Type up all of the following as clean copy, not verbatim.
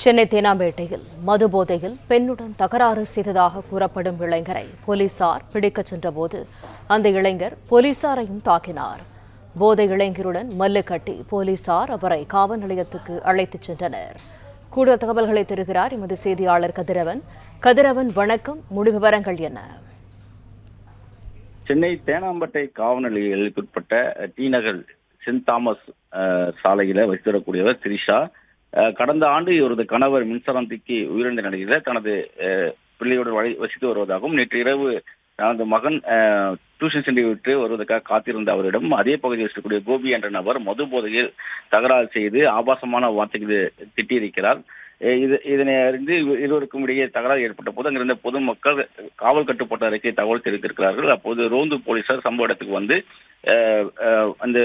சென்னை தேனாம்பேட்டையில் மது போதையில் பெண்ணுடன் தகராறு செய்ததாக கூறப்படும் இளைஞரை போலீசார் பிடிக்கச் சென்றபோது அந்த இளைஞர் போலீசாரையும் தாக்கினார். போதை இளைஞருடன் மல்லு கட்டி போலீசார் அவரை காவல் நிலையத்துக்கு அழைத்துச் சென்றனர். கூடுதல் தகவல்களை தருகிறார் எமது செய்தியாளர் கதிரவன். கதிரவன், வணக்கம். முழு விவரங்கள் என்ன? சென்னை தேனாம்பேட்டை காவல் நிலையத்திற்குட்பட்ட டி நகர் சென்ட் தாமஸ் சாலையில வசித்து வரக்கூடியவர் திரிஷா. கடந்த ஆண்டு இவரது கணவர் மின்சாரம் தீக்கி உயிரிழந்த நிலையில தனது பிள்ளையோடு வசித்து வருவதாகவும், நேற்று இரவு தனது மகன் டியூஷன் சென்று விட்டு வருவதற்காக காத்திருந்த அவரிடம் அதே பகுதியில் இருக்கக்கூடிய கோபி என்ற நபர் மது போதையில் தகராறு செய்து ஆபாசமான வார்த்தைக்கு திட்டியிருக்கிறார். இதனை அறிந்து இருவருக்கும் இடையே தகராறு ஏற்பட்ட போது அங்கிருந்த பொதுமக்கள் காவல் கட்டுப்பாட்டு அறைக்கு தகவல் தெரிவித்திருக்கிறார்கள். அப்போது ரோந்து போலீசார் சம்பவ இடத்துக்கு வந்து அந்த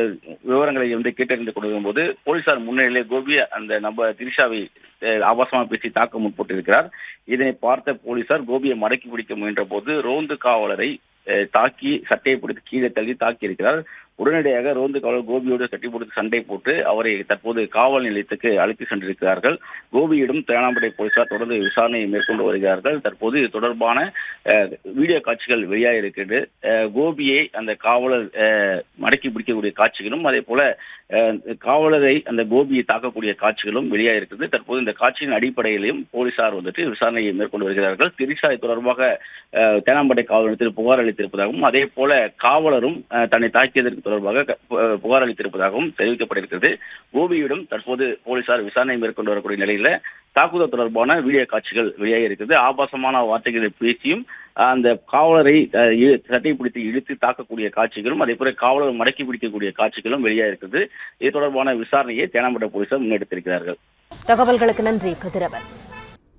விவரங்களை கேட்டறிந்து கொண்டிருக்கும் போது போலீசார் முன்னிலையிலே கோபி அந்த நபர் திரிஷாவை ஆபாசமாக பேசி தாக்க முற்பட்டிருக்கிறார். இதனை பார்த்த போலீசார் கோபியை மடக்கி பிடிக்க முயன்ற போது ரோந்து காவலரை தாக்கி சட்டையை பிடித்து கீழே தள்ளி தாக்கி இருக்கிறார். உடனடியாக ரோந்து காவலர் கோபியோடு கட்டி பிடித்து சண்டை போட்டு அவரை தற்போது காவல் நிலையத்துக்கு அழைத்து சென்றிருக்கிறார்கள். கோபியிடம் தேனாம்பேட்டை போலீசார் தொடர்ந்து விசாரணையை மேற்கொண்டு வருகிறார்கள். தற்போது இது தொடர்பான வீடியோ காட்சிகள் வெளியாக இருக்கிறது. கோபியை அந்த காவலர் மடக்கி பிடிக்கக்கூடிய காட்சிகளும், அதே போல காவலரை அந்த கோபியை தாக்கக்கூடிய காட்சிகளும் வெளியாக இருக்கிறது. தற்போது இந்த காட்சியின் அடிப்படையிலும் போலீசார் விசாரணையை மேற்கொண்டு வருகிறார்கள். திரிஷா தொடர்பாக தேனாம்பேட்டை காவல் நிலையத்தில் புகார் அளித்திருப்பதாகவும், அதே போல காவலரும் தன்னை தாக்கியதற்கு தொடர்பாக புகார் அளித்திருப்பதாகவும் தெரிவிக்கப்பட்டிருக்கிறது. கோபியிடம் தற்போது போலீசார் விசாரணை மேற்கொண்டு வரக்கூடிய நிலையில தாக்குதல் தொடர்பான வீடியோ காட்சிகள் வெளியாக இருக்கிறது. ஆபாசமான வார்த்தைகளை பேசியும் அந்த காவலரை சட்டை பிடித்து இழுத்து தாக்கக்கூடிய காட்சிகளும், அதே போல காவலர் மடக்கி பிடிக்கக்கூடிய காட்சிகளும் வெளியாக இருக்கிறது. இது தொடர்பான விசாரணையை தேனாம்பேட்டை போலீசார் முன்னெடுத்திருக்கிறார்கள். தகவல்களுக்கு நன்றி கதிரவன்.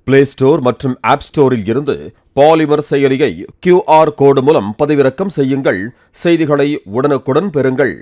பிளே ஸ்டோர் மற்றும் ஆப் ஸ்டோரில் இருந்து பாலிமர் செயலியை QR கோடு மூலம் பதிவிறக்கம் செய்யுங்கள். செய்திகளை உடனுக்குடன் பெறுங்கள்.